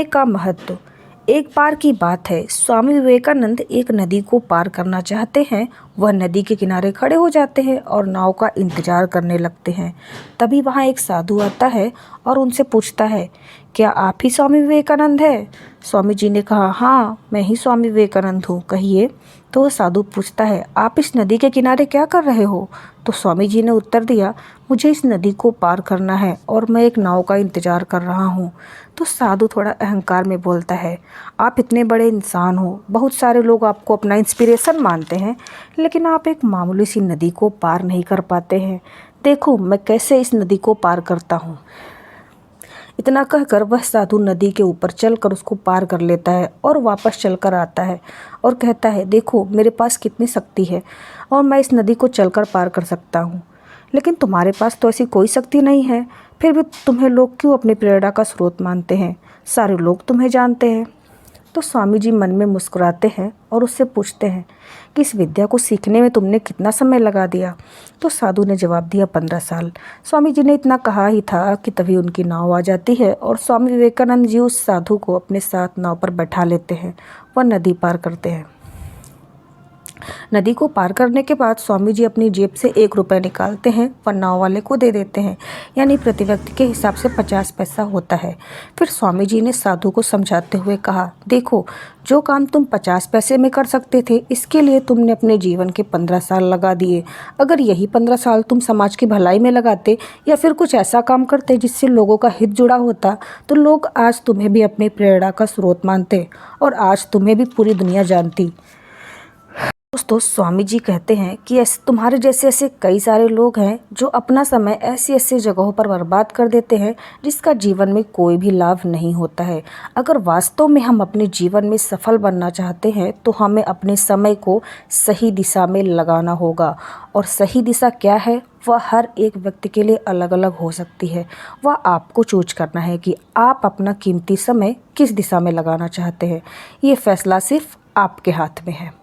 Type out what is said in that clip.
का महत्व। एक बार की बात है, स्वामी विवेकानंद एक नदी को पार करना चाहते हैं। वह नदी के किनारे खड़े हो जाते हैं और नाव का इंतजार करने लगते हैं। तभी वहाँ एक साधु आता है और उनसे पूछता है, क्या आप ही स्वामी विवेकानंद है? स्वामी जी ने कहा, हाँ, मैं ही स्वामी विवेकानंद हूँ, कहिए। तो वह साधु पूछता है, आप इस नदी के किनारे क्या कर रहे हो? तो स्वामी जी ने उत्तर दिया, मुझे इस नदी को पार करना है और मैं एक नाव का इंतजार कर रहा हूँ। तो साधु थोड़ा अहंकार में बोलता है, आप इतने बड़े इंसान हो, बहुत सारे लोग आपको अपना इंस्पिरेशन मानते हैं, लेकिन आप एक मामूली सी नदी को पार नहीं कर पाते हैं। देखो मैं कैसे इस नदी को पार करता हूँ। इतना कहकर वह साधु नदी के ऊपर चलकर उसको पार कर लेता है और वापस चलकर आता है और कहता है, देखो मेरे पास कितनी शक्ति है और मैं इस नदी को चलकर पार कर सकता हूँ, लेकिन तुम्हारे पास तो ऐसी कोई शक्ति नहीं है। फिर भी तुम्हें लोग क्यों अपनी प्रेरणा का स्रोत मानते हैं? सारे लोग तुम्हें जानते हैं। तो स्वामी जी मन में मुस्कुराते हैं और उससे पूछते हैं कि इस विद्या को सीखने में तुमने कितना समय लगा दिया? तो साधु ने जवाब दिया, 15 साल। स्वामी जी ने इतना कहा ही था कि तभी उनकी नाव आ जाती है और स्वामी विवेकानंद जी उस साधु को अपने साथ नाव पर बैठा लेते हैं। वह नदी पार करते हैं। नदी को पार करने के बाद स्वामी जी अपनी जेब से 1 रुपये निकालते हैं और नाव वाले को दे देते हैं, यानी प्रति व्यक्ति के हिसाब से 50 पैसा होता है। फिर स्वामी जी ने साधु को समझाते हुए कहा, देखो जो काम तुम 50 पैसे में कर सकते थे, इसके लिए तुमने अपने जीवन के 15 साल लगा दिए। अगर यही 15 साल तुम समाज की भलाई में लगाते या फिर कुछ ऐसा काम करते जिससे लोगों का हित जुड़ा होता, तो लोग आज तुम्हें भी अपनी प्रेरणा का स्रोत मानते और आज तुम्हें भी पूरी दुनिया जानती। दोस्तों, स्वामी जी कहते हैं कि ऐसे तुम्हारे जैसे ऐसे कई सारे लोग हैं जो अपना समय ऐसी ऐसी जगहों पर बर्बाद कर देते हैं जिसका जीवन में कोई भी लाभ नहीं होता है। अगर वास्तव में हम अपने जीवन में सफल बनना चाहते हैं तो हमें अपने समय को सही दिशा में लगाना होगा। और सही दिशा क्या है, वह हर एक व्यक्ति के लिए अलग अलग हो सकती है। वह आपको चूज करना है कि आप अपना कीमती समय किस दिशा में लगाना चाहते हैं। ये फैसला सिर्फ आपके हाथ में है।